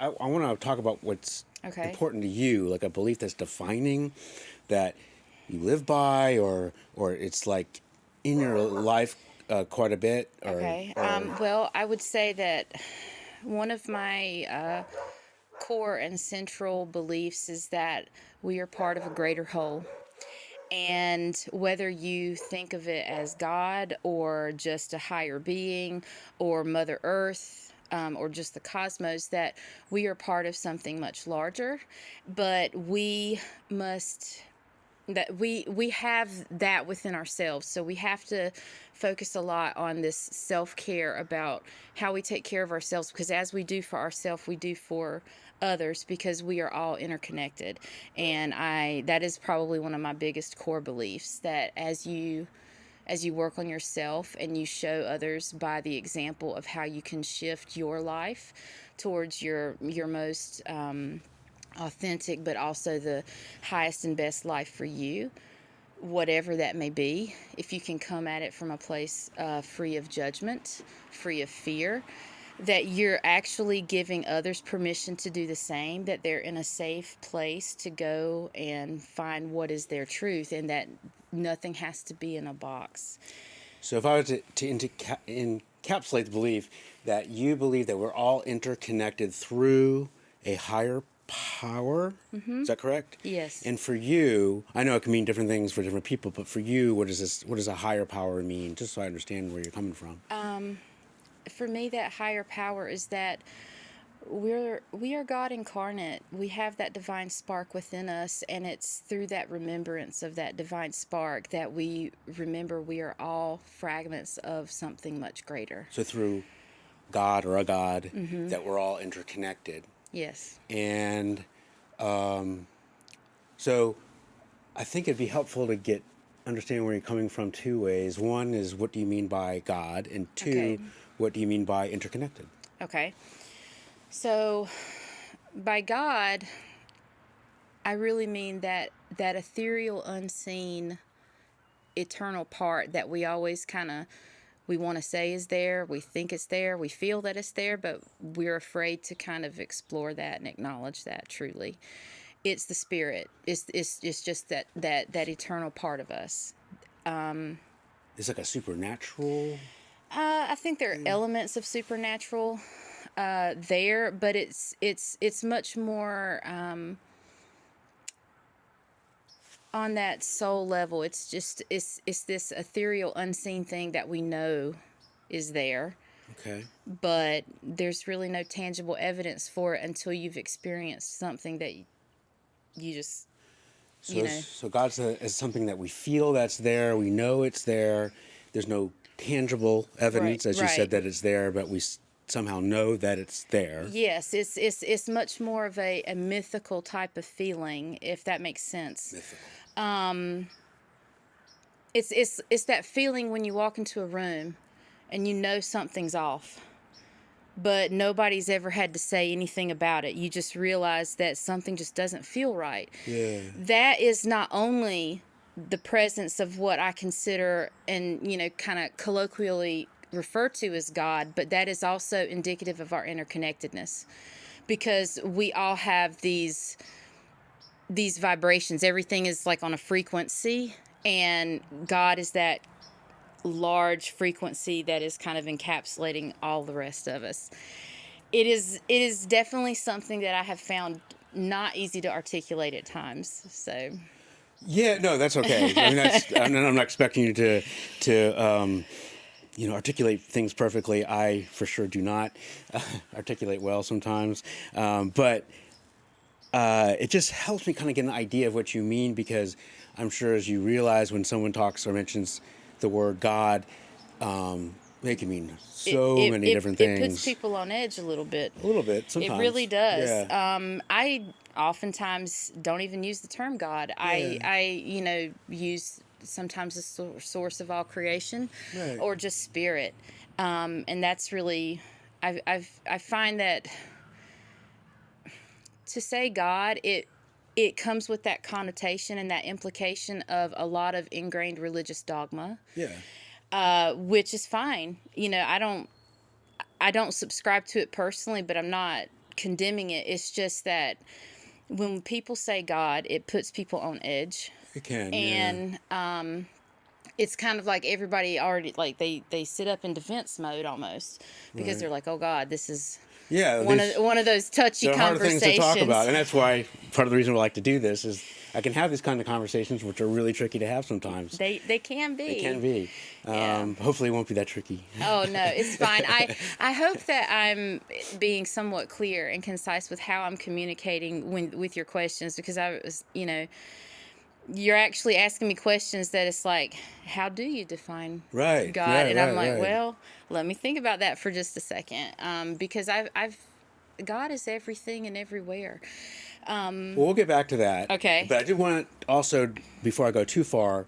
I want to talk about what's important to you, like a belief that's defining, that you live by, or it's like in your life quite a bit. Well, I would say that one of my core and central beliefs is that we are part of a greater whole. And whether you think of it as God or just a higher being or Mother Earth, or just the cosmos, that we are part of something much larger, but we must that we have that within ourselves, so we have to focus a lot on this self-care about how we take care of ourselves, because as we do for ourselves, we do for others, because we are all interconnected. And that is probably one of my biggest core beliefs, that as you work on yourself and you show others by the example of how you can shift your life towards your most authentic, but also the highest and best life for you, whatever that may be. If you can come at it from a place free of judgment, free of fear, that you're actually giving others permission to do the same, that they're in a safe place to go and find what is their truth, and that nothing has to be in a box. So if I were to encapsulate the belief that you believe that we're all interconnected through a higher power, is that correct? Yes. And for you, I know it can mean different things for different people, but for you, what does a higher power mean? Just so I understand where you're coming from. For me, that higher power is that we are God incarnate. We have that divine spark within us, and it's through that remembrance of that divine spark that we remember we are all fragments of something much greater. So through God or a God, that we're all interconnected. Yes. And so I think it'd be helpful to understand where you're coming from two ways. One is, what do you mean by God? And two, what do you mean by interconnected? Okay. So by God, I really mean that ethereal, unseen, eternal part that we always we want to say is there, we think it's there, we feel that it's there, but we're afraid to kind of explore that and acknowledge that truly. It's the spirit. It's just that eternal part of us. It's like a supernatural. I think there are elements of supernatural there, but it's much more on that soul level. It's just it's this ethereal, unseen thing that we know is there. Okay. But there's really no tangible evidence for it until you've experienced something that you just, So God's is something that we feel that's there. We know it's there. There's no tangible evidence, as you said, that it's there, but we somehow know that it's there. Yes, it's much more of a mythical type of feeling, if that makes sense. Mythical. It's that feeling when you walk into a room and you know something's off, but nobody's ever had to say anything about it. You just realize that something just doesn't feel right. Yeah. That is not only the presence of what I consider and, kind of colloquially refer to as God, but that is also indicative of our interconnectedness, because we all have these vibrations. Everything is like on a frequency, and God is that large frequency that is kind of encapsulating all the rest of us. It is definitely something that I have found not easy to articulate at times. So Yeah, no, that's okay. I mean, I'm not expecting you to articulate things perfectly. I for sure do not articulate well sometimes, but it just helps me kind of get an idea of what you mean, because I'm sure, as you realize, when someone talks or mentions the word God, they can mean many different things. It puts people on edge a little bit. A little bit, sometimes. It really does. Yeah. I oftentimes don't even use the term God. Yeah. I use sometimes the source of all creation, Right. or just spirit, and that's really, I find that to say God, it comes with that connotation and that implication of a lot of ingrained religious dogma. Yeah. Which is fine. I don't subscribe to it personally, but I'm not condemning it. It's just that when people say God, it puts people on edge. It can, And it's kind of like everybody already, like, they sit up in defense mode almost, because Right. they're like, oh God, this is Yeah, one of those touchy there are harder things conversations. to talk about, and that's why part of the reason we like to do this is I can have these kind of conversations, which are really tricky to have sometimes. They can be. They can be. Yeah. Hopefully, it won't be that tricky. Oh no, it's fine. I hope that I'm being somewhat clear and concise with how I'm communicating with your questions, because I was, you're actually asking me questions that it's like, how do you define Right, God? right, And I'm right, like, right. well, let me think about that for just a second, because God is everything and everywhere. Well, we'll get back to that. Okay. But I did want to also, before I go too far,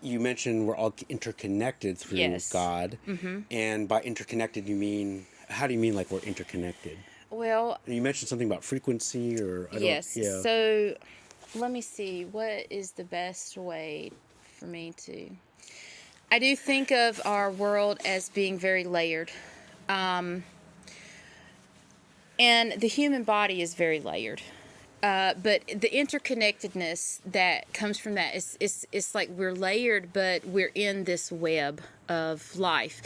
you mentioned we're all interconnected through Yes. God. Mm-hmm. And by interconnected, how do you mean like we're interconnected? Well, You mentioned something about frequency or... yes. Yeah. So let me see. What is the best way for me to... I do think of our world as being very layered. And the human body is very layered. But the interconnectedness that comes from that is like we're layered, but we're in this web of life.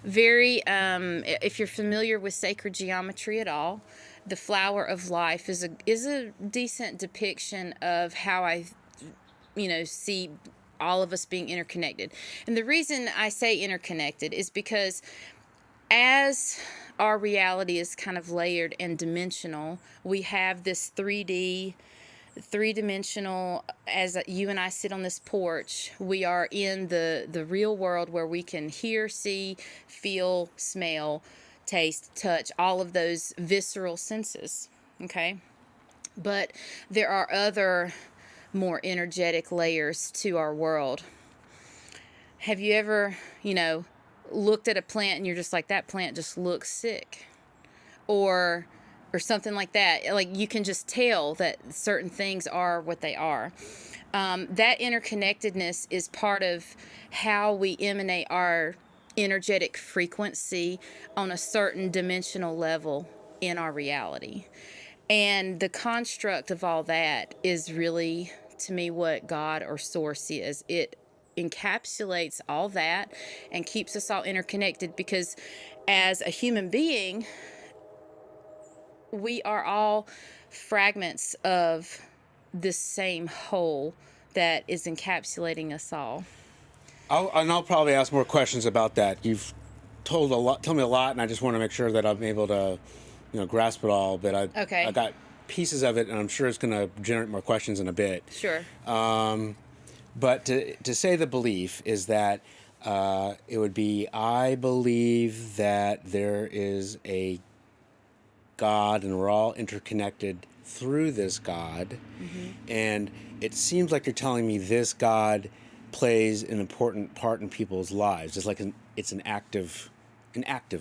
Very, if you're familiar with sacred geometry at all, the flower of life is a decent depiction of how I, see all of us being interconnected. And the reason I say interconnected is because as our reality is kind of layered and dimensional, we have this 3D-dimensional, as you and I sit on this porch, we are in the real world where we can hear, see, feel, smell, taste, touch, all of those visceral senses, okay? But there are other more energetic layers to our world. Have you ever, looked at a plant and you're just like, that plant just looks sick? Or something like that. Like, you can just tell that certain things are what they are. That interconnectedness is part of how we emanate our energetic frequency on a certain dimensional level in our reality. And the construct of all that is really, to me, what God or Source is. It encapsulates all that and keeps us all interconnected, because as a human being, we are all fragments of this same whole that is encapsulating us all. I'll probably ask more questions about that. You've told me a lot, and I just want to make sure that I'm able to, grasp it all. But I got pieces of it, and I'm sure it's going to generate more questions in a bit. Sure. But to say the belief is that it would be, I believe that there is a God and we're all interconnected through this God. Mm-hmm. And it seems like you're telling me this God plays an important part in people's lives. It's like it's an active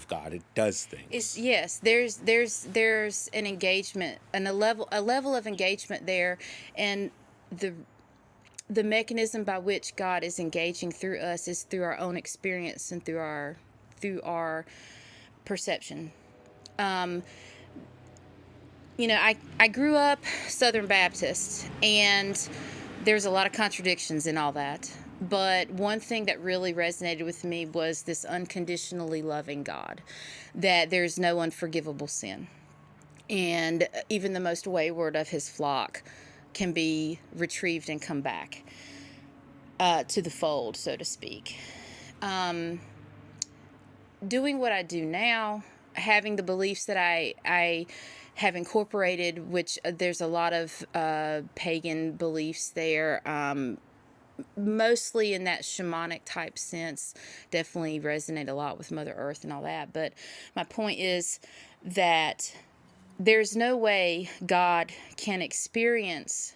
God. It does things. There's an engagement and a level of engagement there, and the mechanism by which God is engaging through us is through our own experience and through our perception. I grew up Southern Baptist, and there's a lot of contradictions in all that. But one thing that really resonated with me was this unconditionally loving God, that there's no unforgivable sin. And even the most wayward of his flock can be retrieved and come back to the fold, so to speak. Doing what I do now, having the beliefs that I have incorporated, which there's a lot of pagan beliefs there, mostly in that shamanic type sense, definitely resonate a lot with Mother Earth and all that. But my point is that there's no way God can experience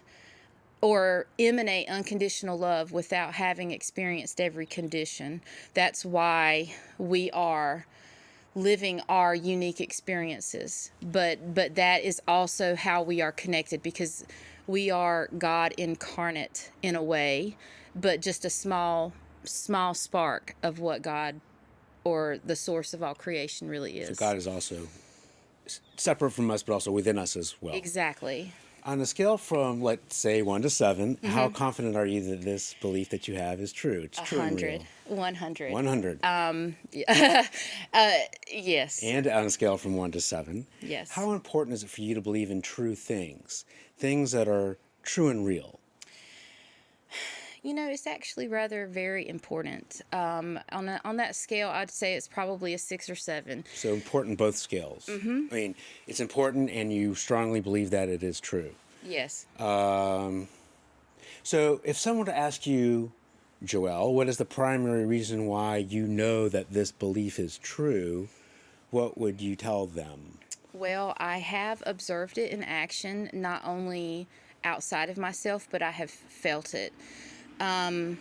or emanate unconditional love without having experienced every condition. That's why we are living our unique experiences. But that is also how we are connected, because we are God incarnate in a way, but just a small spark of what God or the source of all creation really is. So God is also separate from us, but also within us as well. Exactly. On a scale from, let's say, 1 to 7, how confident are you that this belief that you have is true? It's true and real. 100. 100. Yes. And on a scale from 1 to 7, Yes. how important is it for you to believe in true things that are true and real? It's actually rather very important. On that scale, I'd say it's probably a 6 or 7. So important both scales. I mean, it's important, and you strongly believe that it is true. Yes. So if someone were to ask you, Joelle, what is the primary reason why you know that this belief is true, what would you tell them? Well, I have observed it in action, not only outside of myself, but I have felt it. So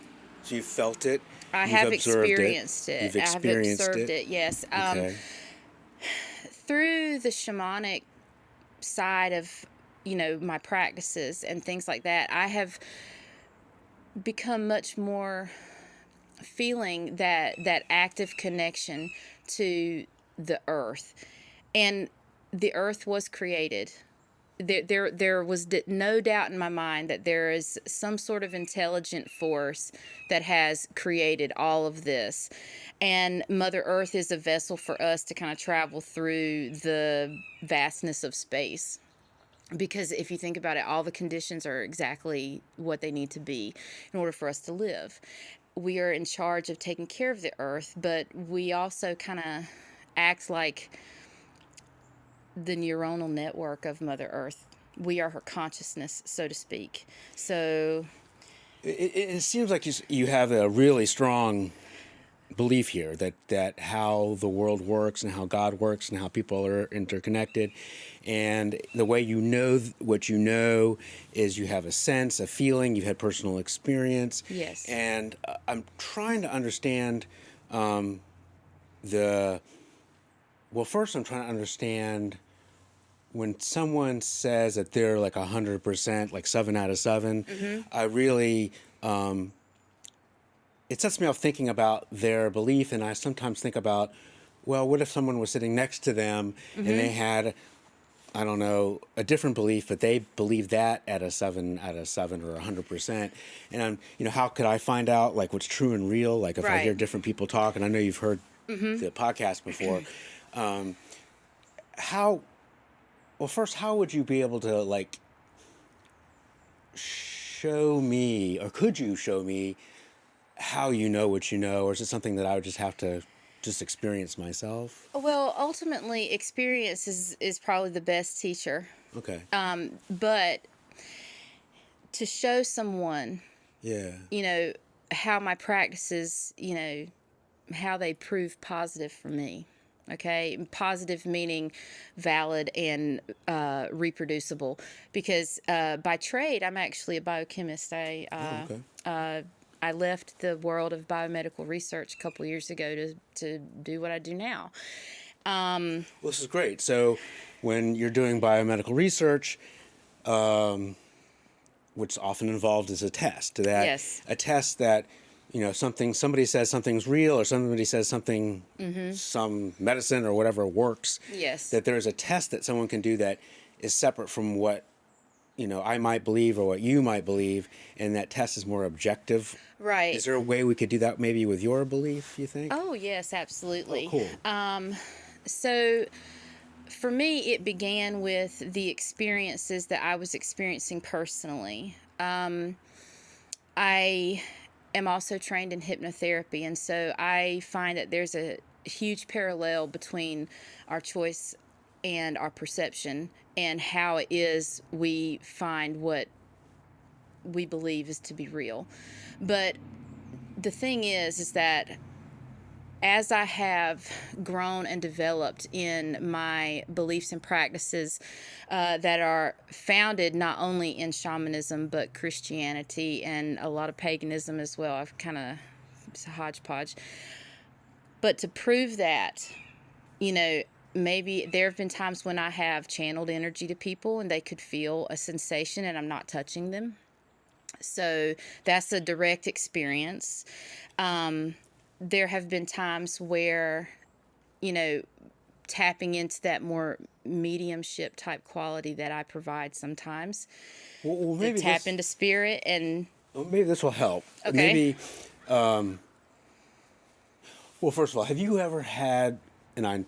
you felt it. I You've have observed experienced it. You've experienced I have observed it. Yes. Okay. Through the shamanic side of, my practices and things like that, I have become much more feeling that active connection to the earth. And the earth was created. There was no doubt in my mind that there is some sort of intelligent force that has created all of this. And Mother Earth is a vessel for us to kind of travel through the vastness of space. Because if you think about it, all the conditions are exactly what they need to be in order for us to live. We are in charge of taking care of the earth, but we also kind of act like the neuronal network of Mother Earth. We are her consciousness, so to speak. So It seems like you have a really strong belief here that how the world works and how God works and how people are interconnected. And the way you know what you know is you have a sense, a feeling, you've had personal experience. Yes. And I'm trying to understand first I'm trying to understand when someone says that they're like 100%, like 7 out of 7, I really, it sets me off thinking about their belief. And I sometimes think about, well, what if someone was sitting next to them and they had, I don't know, a different belief, but they believe that at a 7 out of 7 or 100%. And how could I find out like what's true and real? Like if I hear Right. different people talk, and I know you've heard the podcast before, first, how would you be able to like show me, or could you show me how you know what you know, or is it something that I would just have to just experience myself? Well, ultimately, experience is probably the best teacher. Okay. But to show someone, Yeah. how my practices, how they prove positive for me. Okay, positive meaning valid and reproducible. Because by trade, I'm actually a biochemist. I left the world of biomedical research a couple years ago to do what I do now. Well, this is great. So when you're doing biomedical research, what's often involved is a test. Yes. A test that, somebody says something's real, or somebody says something, some medicine or whatever works. Yes. That there's a test that someone can do that is separate from what, I might believe or what you might believe, and that test is more objective. Right. Is there a way we could do that maybe with your belief, you think? Oh, yes, absolutely. Oh, cool. So for me, it began with the experiences that I was experiencing personally. I am also trained in hypnotherapy, and so I find that there's a huge parallel between our choice and our perception and how it is we find what we believe is to be real. But the thing is that as I have grown and developed in my beliefs and practices that are founded not only in shamanism, but Christianity and a lot of paganism as well. I've kind of, it's a hodgepodge. But to prove that, maybe there have been times when I have channeled energy to people and they could feel a sensation and I'm not touching them. So that's a direct experience. There have been times where, tapping into that more mediumship type quality that I provide sometimes. Well, To maybe tap into spirit and well, maybe this will help. Okay. Maybe. Well, first of all, have you ever had? And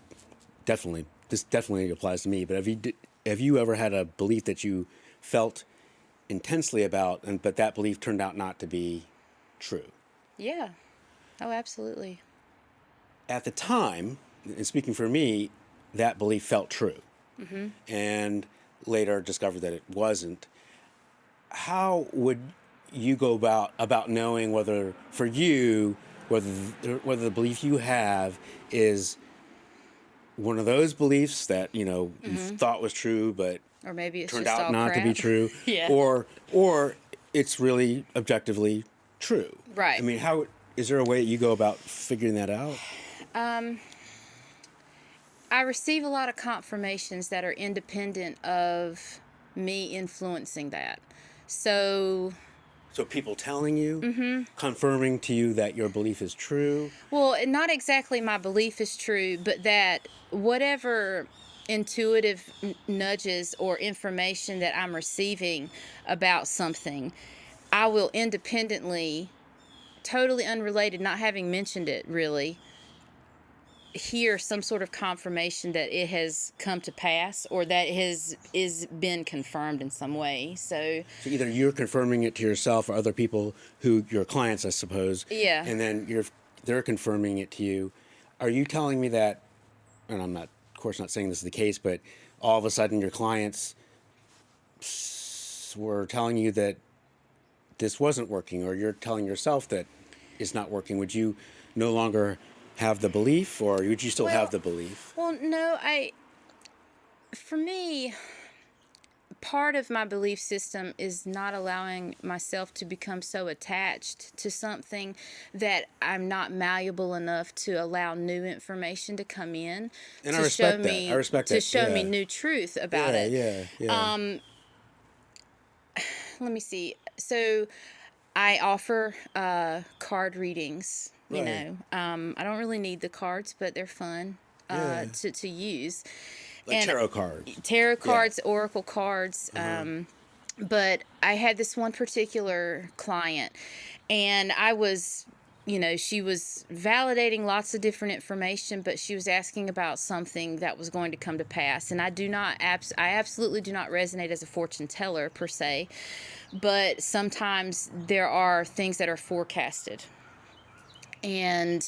this definitely applies to me. But have you ever had a belief that you felt intensely about, but that belief turned out not to be true? yeah. Oh, absolutely. At the time, and speaking for me, that belief felt true, and later discovered that it wasn't. How would you go about knowing whether, for you, whether the belief you have is one of those beliefs that you thought was true but Or maybe it's turned just out all not to be crap. true, Yeah. or it's really objectively true? Right. I mean, how is there a way that you go about figuring that out? I receive a lot of confirmations that are independent of me influencing that. So, So people telling you, confirming to you that your belief is true. well, not exactly my belief is true, but that whatever intuitive nudges or information that I'm receiving about something, I will independently, totally unrelated, not having mentioned it really, hear some sort of confirmation that it has come to pass or that is been confirmed in some way. So Either you're confirming it to yourself or other people your clients, I suppose. Yeah. And then they're confirming it to you. Are you telling me that, and I'm not, of course, not saying this is the case, but all of a sudden your clients were telling you that this wasn't working, or you're telling yourself that it's not working? Would you no longer have the belief, or would you still have the belief? Well, no, for me, part of my belief system is not allowing myself to become so attached to something that I'm not malleable enough to allow new information to come in And to I respect show that. me I respect to that. show me Yeah. new truth about it. Yeah. Let me see. So I offer card readings. Right. I don't really need the cards, but they're fun Yeah. to use. Like And tarot cards. Tarot cards, oracle cards. But I had this one particular client, and I was, she was validating lots of different information, but she was asking about something that was going to come to pass. And I absolutely do not resonate as a fortune teller per se, but sometimes there are things that are forecasted. And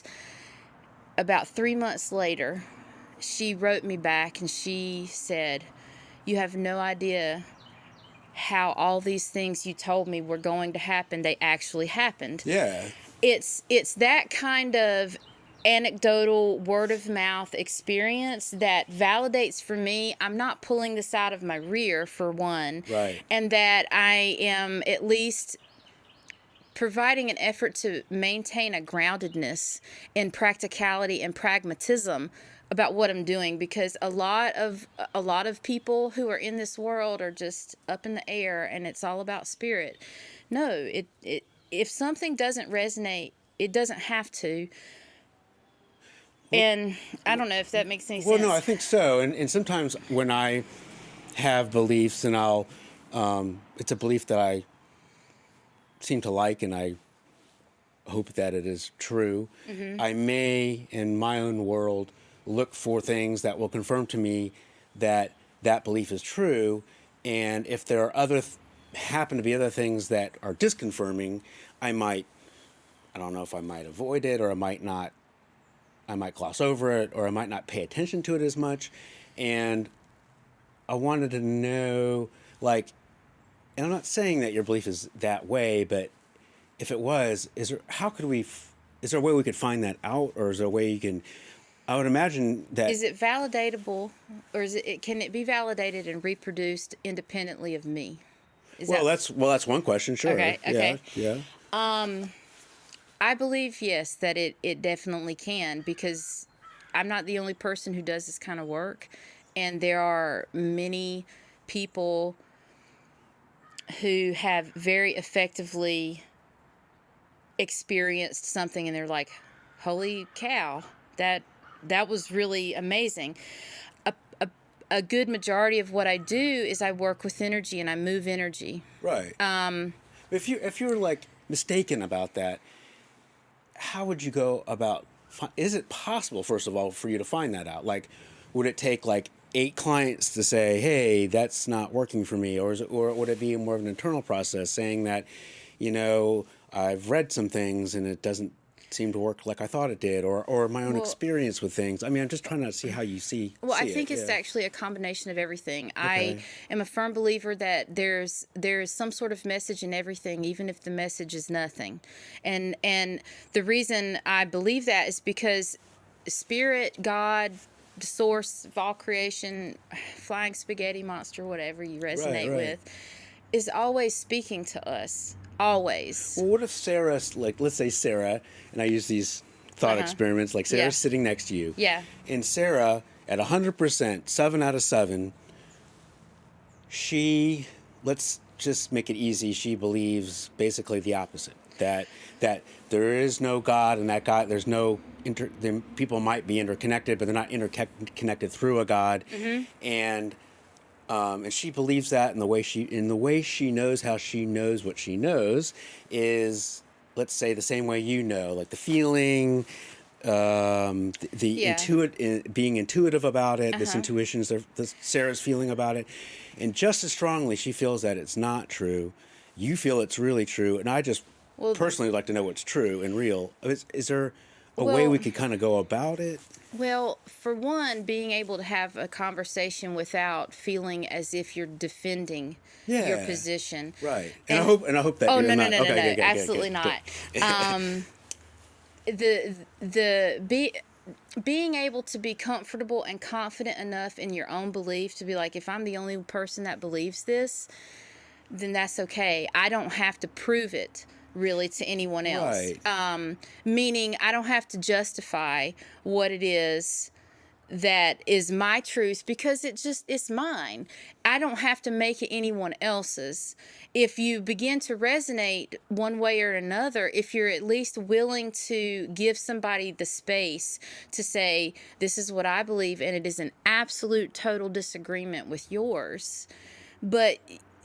about 3 months later, she wrote me back and she said, "You have no idea how all these things you told me were going to happen, they actually happened." Yeah. It's that kind of anecdotal word of mouth experience that validates for me I'm not pulling this out of my rear, for one. Right. And that I am at least providing an effort to maintain a groundedness in practicality and pragmatism about what I'm doing, because a lot of people who are in this world are just up in the air and it's all about spirit. No, it if something doesn't resonate, it doesn't have to. And I don't know if that makes any Well, sense. no, I think so. And sometimes when I have beliefs and it's a belief that I seem to like and I hope that it is true, I may, in my own world, look for things that will confirm to me that belief is true. And if there are happen to be other things that are disconfirming, I don't know if I might avoid it, or I might not. I might gloss over it, or I might not pay attention to it as much. And I wanted to know, and I'm not saying that your belief is that way, but if it was, is there a way we could find that out, or is there a way you can? I would imagine that. Is it validatable, or can it be validated and reproduced independently of me? That's one question. Sure. Okay. Yeah. I believe, yes, that it definitely can, because I'm not the only person who does this kind of work. And there are many people who have very effectively experienced something and they're like, holy cow, that was really amazing. a good majority of what I do is I work with energy and I move energy. Right. If you're like mistaken about that, how would you go about? Is it possible, first of all, for you to find that out? Like, would it take like 8 clients to say, "Hey, that's not working for me," or would it be more of an internal process, saying that, I've read some things and it doesn't seem to work like I thought it did, or my own experience with things? I mean, I'm just trying to see how you see. Well, I see think it. it's Yeah. actually a combination of everything. Okay. I am a firm believer that there's some sort of message in everything, even if the message is nothing. And the reason I believe that is because spirit, God, the source of all creation, flying spaghetti monster, whatever you resonate Right. with, is always speaking to us. Always. Well, what if Sarah, like, let's say Sarah, and I use these thought experiments, like Sarah's Yeah. sitting next to you. Yeah. And Sarah, at 100%, 7 out of 7, let's just make it easy, she believes basically the opposite. That there is no God, and that God, there's no, people might be interconnected, but they're not interconnected through a God. And she believes that, and the way she knows how she knows what she knows is, let's say, the same way like the feeling, being intuitive about it. This intuition is Sarah's feeling about it, and just as strongly she feels that it's not true. You feel it's really true, and I just personally like to know what's true and real. Is there a way we could kind of go about it? Well, for one, being able to have a conversation without feeling as if you're defending your position. Right. And I hope that Oh, you're no, not. no, no, Okay, no, good, absolutely good. not. Being able to be comfortable and confident enough in your own belief to be like, if I'm the only person that believes this, then that's okay. I don't have to prove it really to anyone else. Right. Meaning I don't have to justify what it is that is my truth, because it's mine. I don't have to make it anyone else's. If you begin to resonate one way or another, if you're at least willing to give somebody the space to say, this is what I believe, and it is an absolute total disagreement with yours, but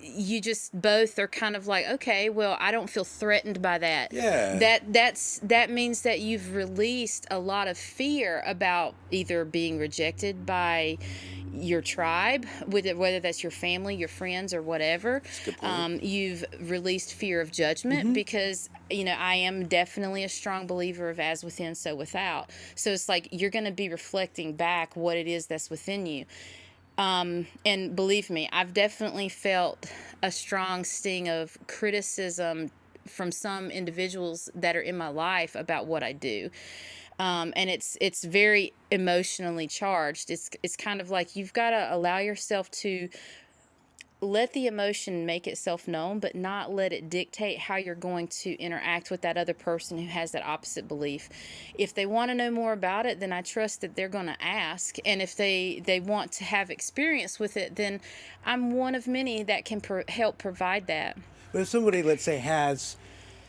you just both are kind of like, okay, well, I don't feel threatened by that. Yeah. That means that you've released a lot of fear about either being rejected by your tribe, whether that's your family, your friends, or whatever. Good point. You've released fear of judgment, because I am definitely a strong believer of as within, so without. So it's like you're going to be reflecting back what it is that's within you. And believe me, I've definitely felt a strong sting of criticism from some individuals that are in my life about what I do. And it's very emotionally charged. It's kind of like you've got to allow yourself to let the emotion make itself known, but not let it dictate how you're going to interact with that other person who has that opposite belief. If they want to know more about it, then I trust that they're going to ask. And if they want to have experience with it, then I'm one of many that can help provide that. But if somebody, let's say, has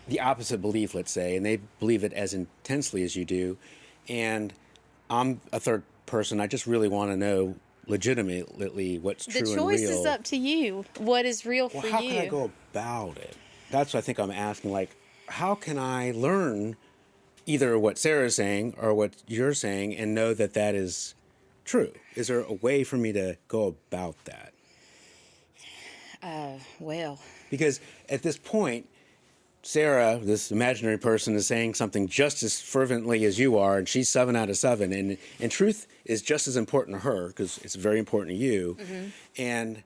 the opposite belief, let's say, and they believe it as intensely as you do, and I'm a third person, I just really want to know legitimately what's true and real. The choice is up to you. What is real for How you? can I go about it? That's what I think I'm asking. Like, how can I learn either what Sarah's saying or what you're saying and know that that is true? Is there a way for me to go about that? Well, Because at this point, Sarah, this imaginary person, is saying something just as fervently as you are, and she's 7 out of 7, and truth is just as important to her because it's very important to you. And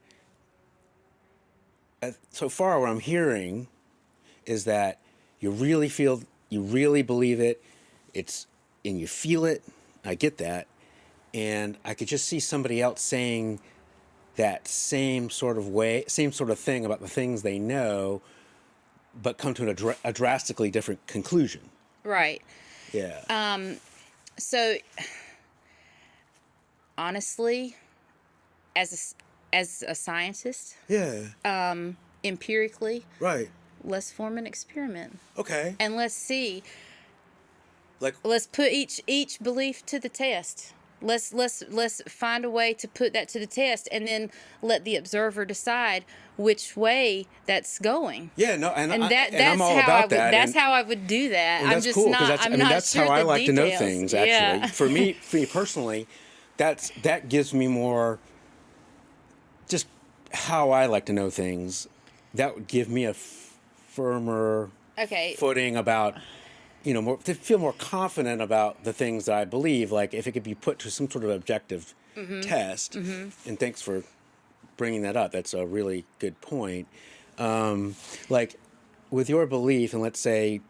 so far, what I'm hearing is that you really believe it, and you feel it. I get that, and I could just see somebody else saying that same sort of thing about the things they know, but come to a drastically different conclusion. right. Yeah. So, honestly, as a scientist, Yeah. empirically, Right. let's form an experiment Okay. and let's see. Like, Let's put each belief to the test. Let's find a way to put that to the test, and then let the observer decide which way that's going. Yeah, no, and That's I'm all how about that. That's how I would do that. And I'm that's just cool, not. I'm not that's sure how I the like to know details. things. Actually, Yeah. for me personally, that gives me more. Just how I like to know things, that would give me a firmer Okay. footing about, more to feel more confident about the things that I believe. Like if it could be put to some sort of objective test. And thanks for bringing that up. That's a really good point. Like with your belief, and let's say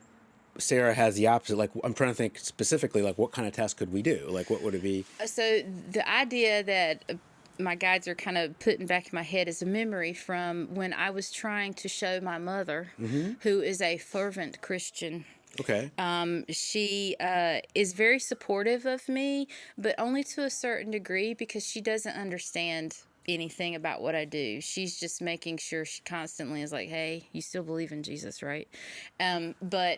Sarah has the opposite. Like I'm trying to think specifically, like what kind of test could we do? Like what would it be? So the idea that my guides are kind of putting back in my head is a memory from when I was trying to show my mother, who is a fervent Christian. Okay. She is very supportive of me, but only to a certain degree, because she doesn't understand anything about what I do. She's just making sure, she constantly is like, hey, you still believe in Jesus, right? But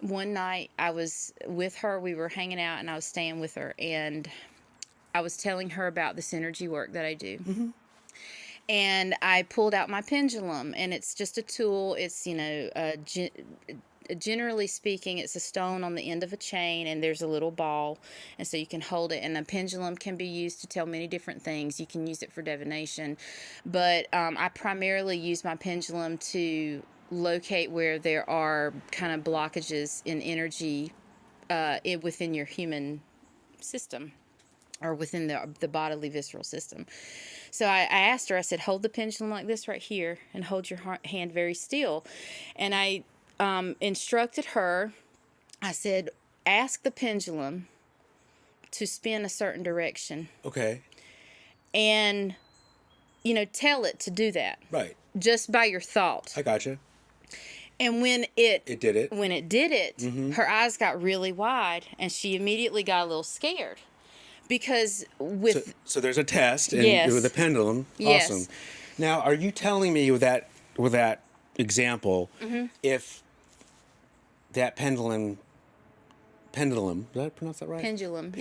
one night I was with her, we were hanging out, and I was staying with her, and I was telling her about this energy work that I do. And I pulled out my pendulum, and it's just a tool. It's, generally speaking, it's a stone on the end of a chain, and there's a little ball, and so you can hold it. And a pendulum can be used to tell many different things. You can use it for divination, but I primarily use my pendulum to locate where there are kind of blockages in energy within your human system, or within the bodily visceral system. So I asked her, I said, hold the pendulum like this right here, and hold your hand very still. And I instructed her, I said, ask the pendulum to spin a certain direction. Okay. And, tell it to do that. Right. Just by your thought. I gotcha. And when it did it. When it did it, her eyes got really wide, and she immediately got a little scared. Because so there's a test, and yes. with a pendulum. Yes. Awesome. Now, are you telling me with that example, if that pendulum, did I pronounce that right? Pendulum.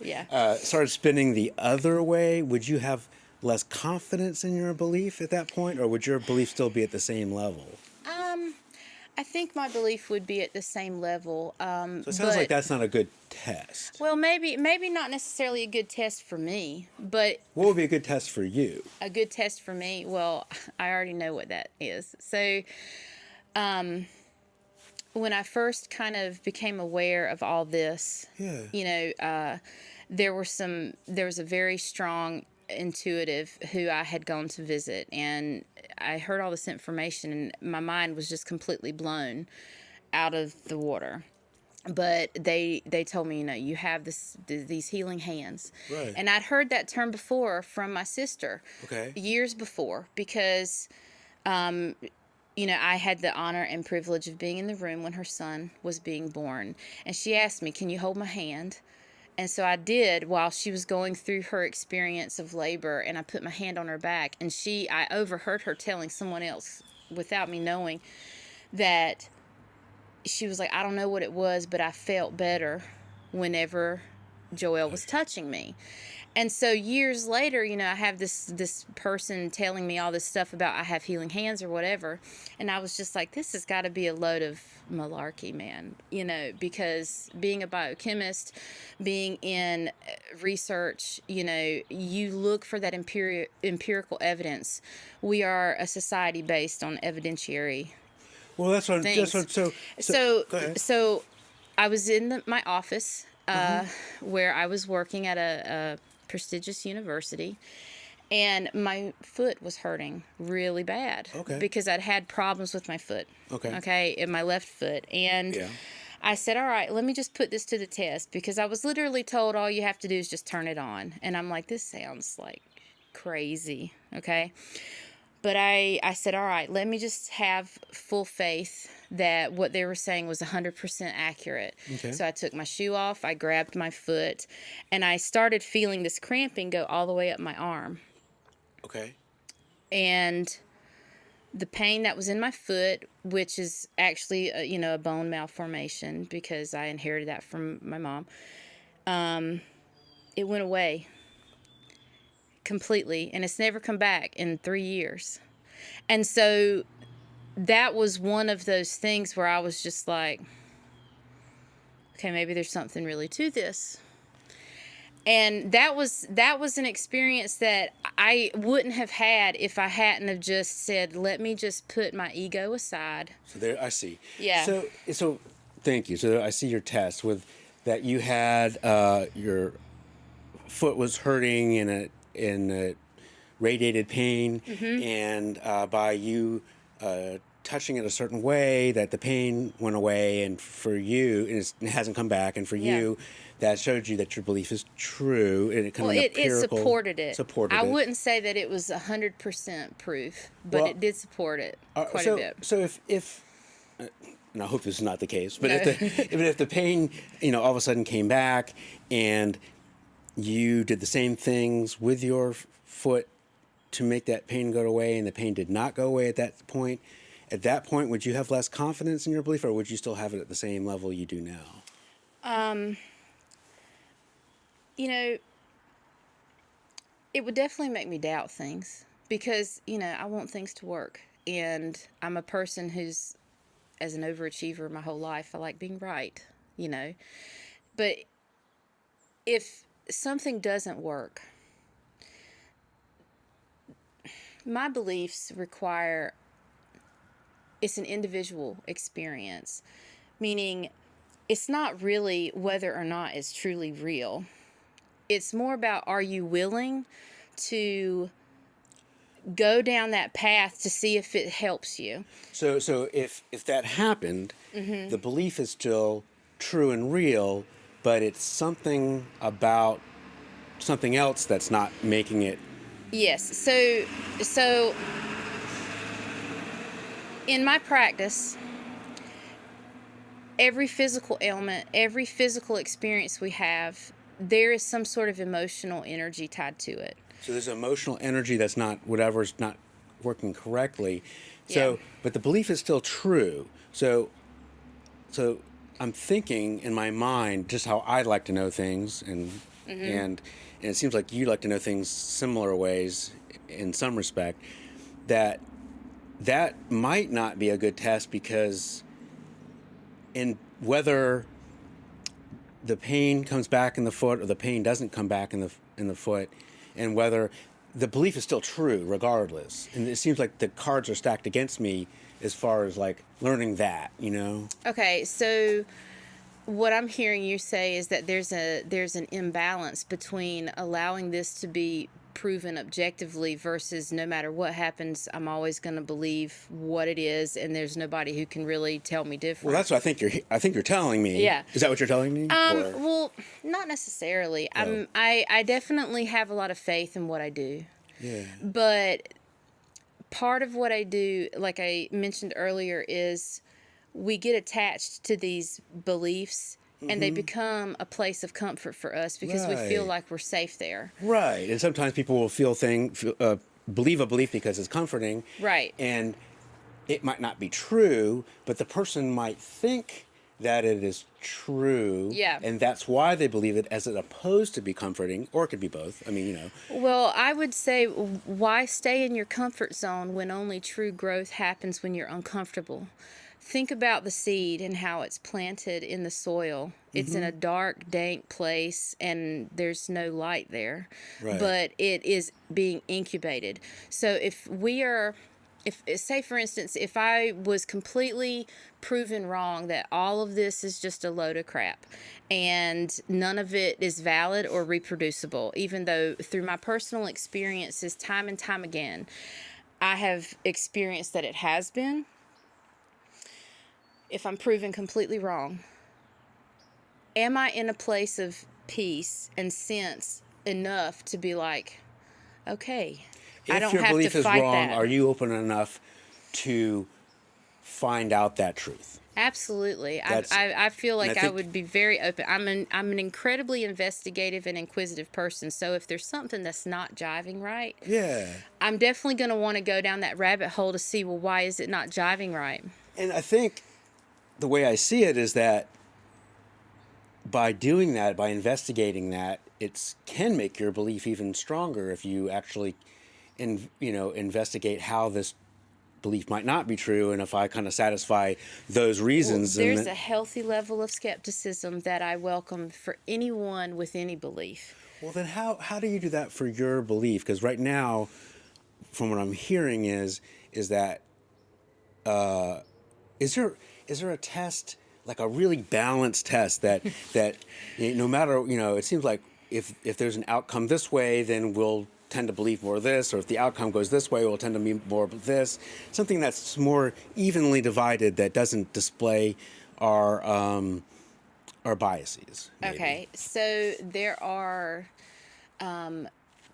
Yeah. Started spinning the other way, would you have less confidence in your belief at that point, or would your belief still be at the same level? I think my belief would be at the same level. So it sounds like that's not a good test. Well, maybe not necessarily a good test for me, but what would be a good test for you? A good test for me? Well, I already know what that is. So, when I first kind of became aware of all this, there was a very strong intuitive who I had gone to visit, and I heard all this information, and my mind was just completely blown out of the water. But they told me, you have these healing hands. Right. And I'd heard that term before from my sister. Okay. Years before, because I had the honor and privilege of being in the room when her son was being born, and she asked me, can you hold my hand? And so I did while she was going through her experience of labor, and I put my hand on her back, and I overheard her telling someone else, without me knowing, that she was like, I don't know what it was, but I felt better whenever Joelle was touching me. And so years later, I have this person telling me all this stuff about I have healing hands or whatever. And I was just like, this has got to be a load of malarkey, man. Because being a biochemist, being in research, you look for that empirical evidence. We are a society based on evidentiary. Well, that's what. So I was in my office where I was working at a prestigious university, and my foot was hurting really bad. Okay. Because I'd had problems with my foot. Okay, in my left foot. And I said, all right, let me just put this to the test, because I was literally told all you have to do is just turn it on. And I'm like, this sounds like crazy. Okay. But I said, all right, let me just have full faith that what they were saying was 100% accurate. Okay. So I took my shoe off, I grabbed my foot, and I started feeling this cramping go all the way up my arm. Okay. And the pain that was in my foot, which is actually, a bone malformation, because I inherited that from my mom, it went away completely, and it's never come back in 3 years. And so that was one of those things where I was just like, okay, maybe there's something really to this. And that was an experience that I wouldn't have had if I hadn't have just said, let me just put my ego aside. So there, I see. Yeah. So thank you. So I see your test with that you had your foot was hurting in a radiated pain, and by you touching it a certain way, that the pain went away, and for you, and it hasn't come back, and for you, that showed you that your belief is true, and it kind of It supported it. Supported I it. wouldn't say that it was 100% proof, but it did support it quite a bit. So if and I hope this is not the case, but No. if the pain, all of a sudden came back, and you did the same things with your foot to make that pain go away, and the pain did not go away at that point, would you have less confidence in your belief, or would you still have it at the same level you do now? It would definitely make me doubt things because, I want things to work. And I'm a person who's, as an overachiever my whole life, I like being right, But if something doesn't work, my beliefs require, it's an individual experience, meaning it's not really whether or not it's truly real. It's more about, are you willing to go down that path to see if it helps you? So if that happened, the belief is still true and real, but it's something about something else that's not making it. Yes. So in my practice, every physical ailment, every physical experience we have, there is some sort of emotional energy tied to it. So there's emotional energy that's not, whatever's not working correctly. So, but the belief is still true. So I'm thinking in my mind just how I like to know things, and it seems like you like to know things similar ways in some respect, that might not be a good test, because in whether the pain comes back in the foot or the pain doesn't come back in the foot, and whether the belief is still true regardless. And it seems like the cards are stacked against me as far as like learning that, Okay, so what I'm hearing you say is that there's an imbalance between allowing this to be proven objectively versus no matter what happens, I'm always going to believe what it is, and there's nobody who can really tell me different. Well, that's what I think you're telling me. Yeah. Is that what you're telling me? Well, not necessarily. Oh. I definitely have a lot of faith in what I do. Yeah. But part of what I do, like I mentioned earlier, is we get attached to these beliefs, and they become a place of comfort for us because we feel Right. like we're safe there. Right. And sometimes people will believe a belief because it's comforting. Right. And it might not be true, but the person might think that it is true. Yeah. And that's why they believe it, as opposed to be comforting, or it could be both. I mean, Well, I would say, why stay in your comfort zone when only true growth happens when you're uncomfortable? Think about the seed and how it's planted in the soil. It's in a dark, dank place, and there's no light there. Right. But it is being incubated. So if say for instance, if I was completely proven wrong that all of this is just a load of crap and none of it is valid or reproducible, even though through my personal experiences time and time again, I have experienced that it has been. If I'm proven completely wrong, am I in a place of peace and sense enough to be like, okay, I don't if your have belief to is fight wrong, that. are you open enough to find out that truth? Absolutely. That's- I feel like I I think- would be very open. I'm an incredibly investigative and inquisitive person. So if there's something that's not jiving right, Yeah. I'm definitely going to want to go down that rabbit hole to see, well, why is it not jiving right? And I think the way I see it is that by doing that, by investigating that, it can make your belief even stronger if you actually, investigate how this belief might not be true, and if I kind of satisfy those reasons. Well, there's a healthy level of skepticism that I welcome for anyone with any belief. Well, then how do you do that for your belief? Because right now, from what I'm hearing is that is there a test, like a really balanced test that no matter, it seems like if there's an outcome this way, then we'll tend to believe more of this, or if the outcome goes this way, we'll tend to be more of this. Something that's more evenly divided, that doesn't display our biases. Maybe. Okay, so there are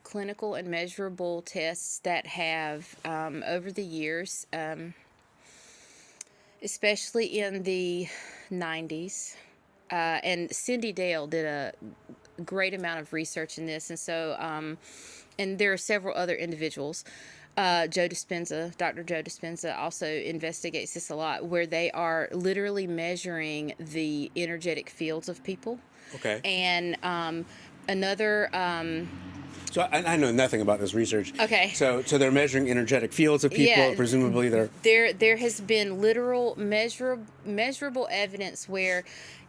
clinical and measurable tests that have, over the years, especially in the 90s, and Cindy Dale did a great amount of research in this, and so, and there are several other individuals. Dr. Joe Dispenza also investigates this a lot, where they are literally measuring the energetic fields of people. Okay. And another... So I know nothing about this research. Okay. So they're measuring energetic fields of people. Yeah, Presumably there has been literal measurable evidence where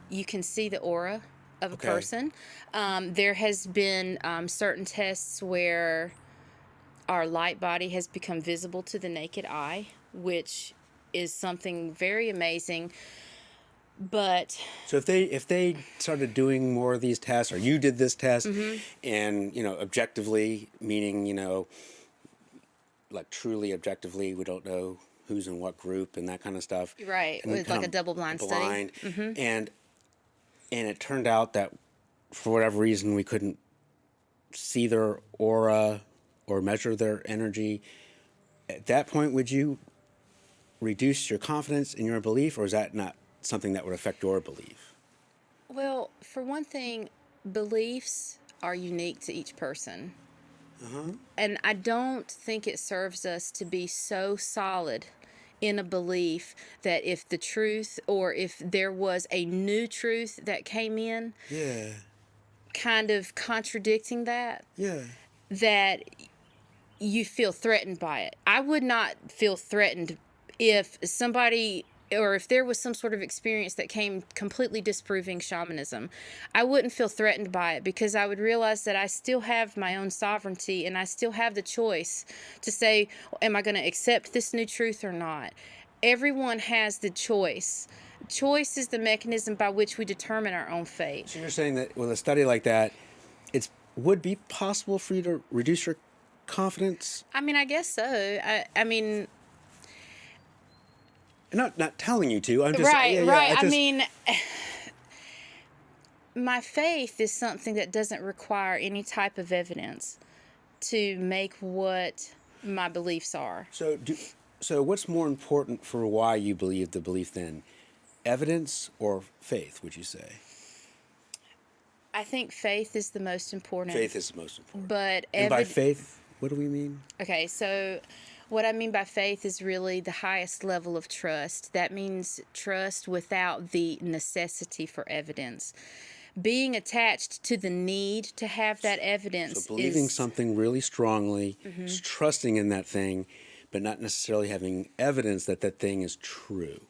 you can see the aura of a person. There has been certain tests where our light body has become visible to the naked eye, which is something very amazing. But so if they started doing more of these tests, or you did this test, and objectively, meaning like truly objectively, we don't know who's in what group and that kind of stuff, right, and with like a double-blind study, and it turned out that for whatever reason we couldn't see their aura or measure their energy. At that point, would you reduce your confidence in your belief, or is that not something that would affect your belief? Well, for one thing, beliefs are unique to each person. And I don't think it serves us to be so solid in a belief that if the truth, or if there was a new truth that came in, kind of contradicting that, that you feel threatened by it. I would not feel threatened if somebody, or if there was some sort of experience that came completely disproving shamanism. I wouldn't feel threatened by it, because I would realize that I still have my own sovereignty, and I still have the choice to say, am I going to accept this new truth or not? Everyone has the choice. Choice is the mechanism by which we determine our own fate. So you're saying that with a study like that, it would be possible for you to reduce your confidence? I mean, I guess so. I mean... I'm not telling you to. I'm just right. I mean, my faith is something that doesn't require any type of evidence to make what my beliefs are. So what's more important for why you believe the belief then? Evidence or faith, would you say? I think faith is the most important. Faith is the most important. But and by faith, what do we mean? Okay, so what I mean by faith is really the highest level of trust. That means trust without the necessity for evidence. Being attached to the need to have that evidence. So believing something really strongly, trusting in that thing, but not necessarily having evidence that that thing is true.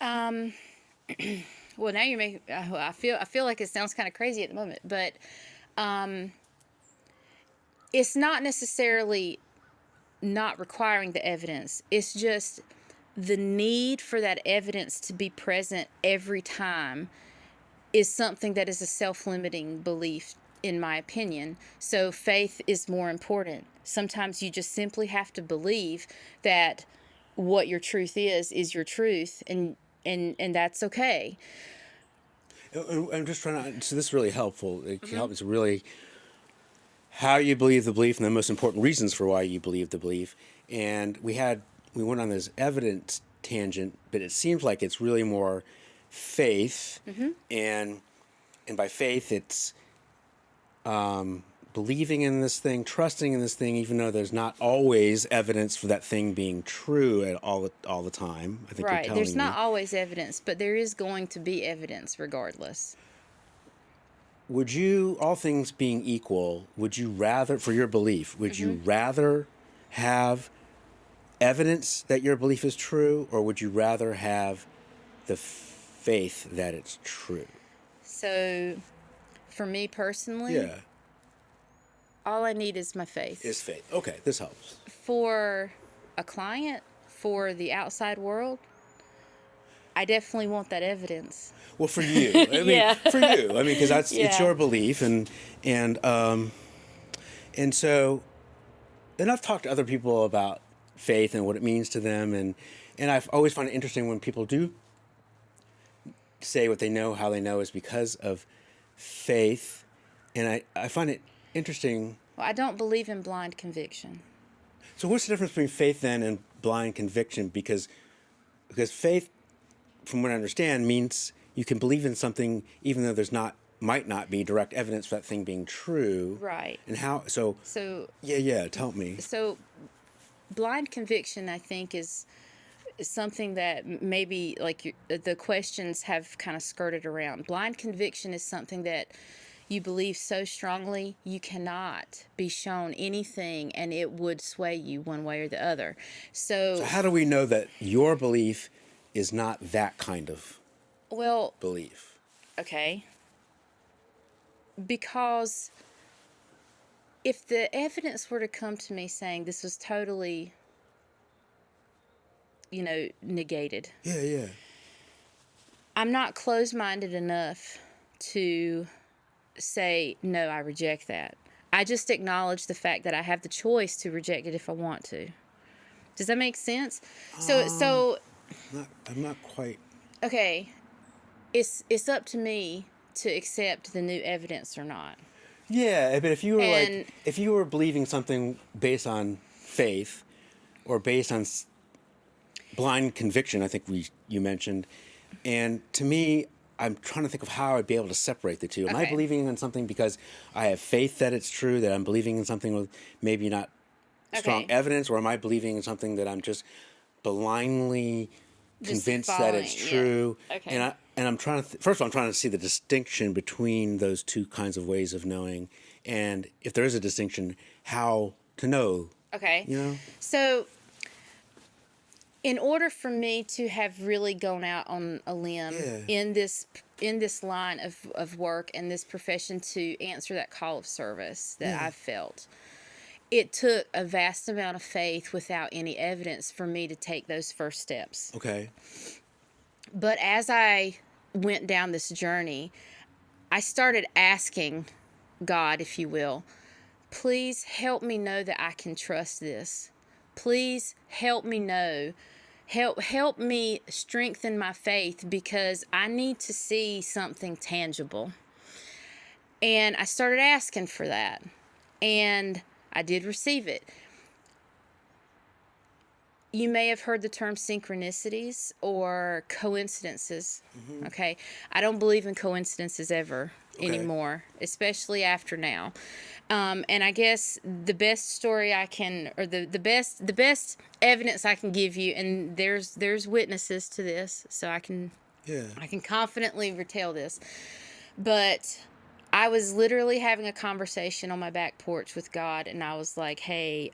Well, now you're making. I feel like it sounds kind of crazy at the moment, but it's not necessarily not requiring the evidence. It's just the need for that evidence to be present every time is something that is a self-limiting belief, in my opinion. So faith is more important. Sometimes you just simply have to believe that what your truth is your truth, and that's okay. I'm just trying to, so this is really helpful. It can help us really how you believe the belief and the most important reasons for why you believe the belief. And we went on this evidence tangent, but it seems like it's really more faith, and by faith it's believing in this thing, trusting in this thing, even though there's not always evidence for that thing being true at all the time. I think right. You're There's me. not always evidence, but there is going to be evidence regardless. would you, all things being equal, would you rather, for your belief, would you rather have evidence that your belief is true, or would you rather have the faith that it's true? So, for me personally, Yeah, all I need is my faith. is faith. Okay, this helps. For a client, for the outside world, I definitely want that evidence. Well, for you, I mean, Yeah. for you, I mean, because it's Yeah. your belief, and so, and I've talked to other people about faith and what it means to them, and I've always found it interesting when people do say what they know, how they know is because of faith, and I find it interesting. Well, I don't believe in blind conviction. So, what's the difference between faith then and blind conviction? Because faith, from what I understand, means you can believe in something even though there's might not be direct evidence for that thing being true. Right. And how, so yeah, tell me. So blind conviction, I think, is something that maybe like the questions have kind of skirted around. Blind conviction is something that you believe so strongly you cannot be shown anything and it would sway you one way or the other. So How do we know that your belief is not that kind of well, belief? okay. Because if the evidence were to come to me saying this was totally, negated, Yeah. I'm not closed-minded enough to say, no, I reject that. I just acknowledge the fact that I have the choice to reject it if I want to. Does that make sense? I'm not quite. Okay, it's up to me to accept the new evidence or not. Yeah, but if you were And- if you were believing something based on faith or based on blind conviction, I think you mentioned, and to me, I'm trying to think of how I'd be able to separate the two. Am I Okay. believing in something because I have faith that it's true, that I'm believing in something with maybe not strong Okay. evidence, or am I believing in something that I'm just blindly Just convinced that it's following, yeah. true? Okay. And I'm trying to first of all, I'm trying to see the distinction between those two kinds of ways of knowing, and if there is a distinction, how to know. Okay. You know? So, in order for me to have really gone out on a limb Yeah. in this line of work and this profession to answer that call of service that I've felt, it took a vast amount of faith without any evidence for me to take those first steps. Okay. But as I went down this journey, I started asking God, if you will, please help me know that I can trust this. Please help me know. Help me strengthen my faith because I need to see something tangible. And I started asking for that. And I did receive it. You may have heard the term synchronicities or coincidences. Okay. I don't believe in coincidences ever anymore, especially after now. And I guess the best story I can, or the best evidence I can give you, and there's witnesses to this, so I can confidently retell this. But I was literally having a conversation on my back porch with God, and I was like, hey,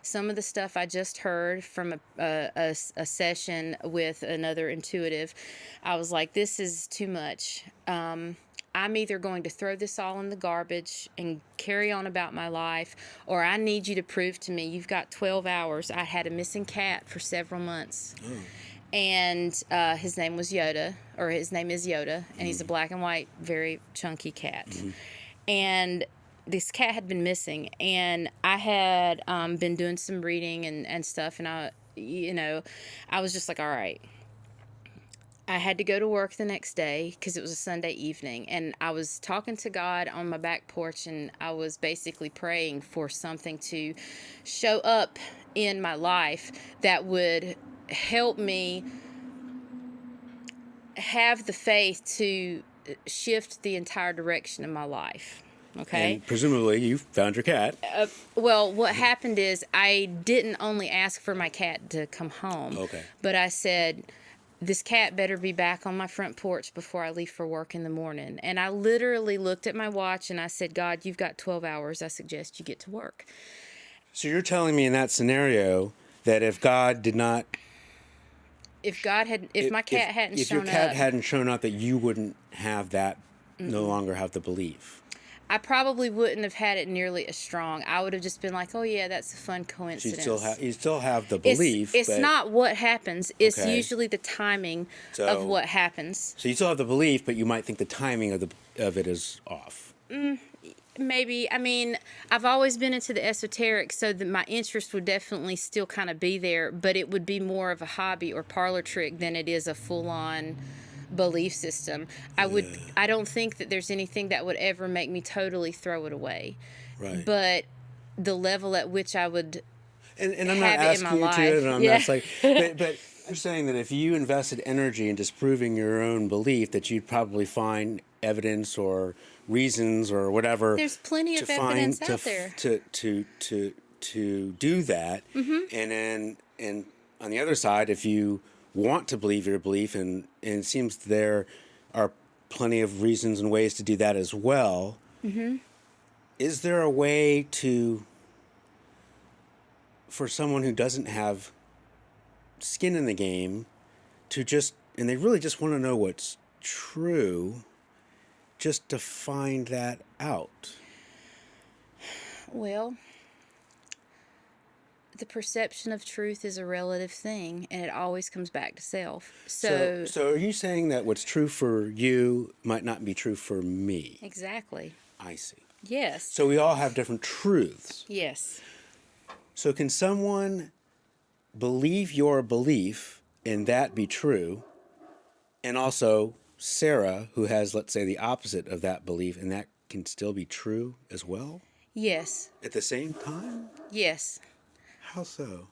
some of the stuff I just heard from a session with another intuitive, I was like, this is too much. I'm either going to throw this all in the garbage and carry on about my life, or I need you to prove to me you've got 12 hours. I had a missing cat for several months. And his name was Yoda, or his name is Yoda, and he's a black and white, very chunky cat. And this cat had been missing, and I had been doing some reading and stuff, and I was just like, all right. I had to go to work the next day because it was a Sunday evening, and I was talking to God on my back porch, and I was basically praying for something to show up in my life that would help me have the faith to shift the entire direction of my life. Okay. And presumably you found your cat. Well, what happened is I didn't only ask for my cat to come home. Okay. But I said, this cat better be back on my front porch before I leave for work in the morning. And I literally looked at my watch and I said, God, you've got 12 hours. I suggest you get to work. So you're telling me in that scenario that if God did not, If my cat hadn't if shown your cat up, hadn't shown up, that you wouldn't have that, no longer have the belief. I probably wouldn't have had it nearly as strong. I would have just been like, oh yeah, that's a fun So coincidence. you still have the belief. It's but, not what happens. It's Okay. usually the timing So- of what happens. So you still have the belief, but you might think the timing of it is off. Maybe. I mean, I've always been into the esoteric, so that my interest would definitely still kind of be there, but it would be more of a hobby or parlor trick than it is a full-on belief system. I don't think that there's anything that would ever make me totally throw it away. Right. But the level at which I would And I'm not have it in asking my you to, life. and I'm Yeah. not like, but you're saying that if you invested energy in disproving your own belief, that you'd probably find evidence or reasons or whatever. There's plenty of to find- evidence to out f- there. To do that, and on the other side, if you want to believe your belief, and it seems there are plenty of reasons and ways to do that as well. Is there a way for someone who doesn't have skin in the game and they really just want to know what's true, just to find that out? Well, the perception of truth is a relative thing, and it always comes back to self. So are you saying that what's true for you might not be true for me? exactly. I see. Yes. So we all have different truths. Yes. So can someone believe your belief and that be true, and also Sarah, who has, let's say, the opposite of that belief, and that can still be true as well Yes. at the same time? Yes. How so?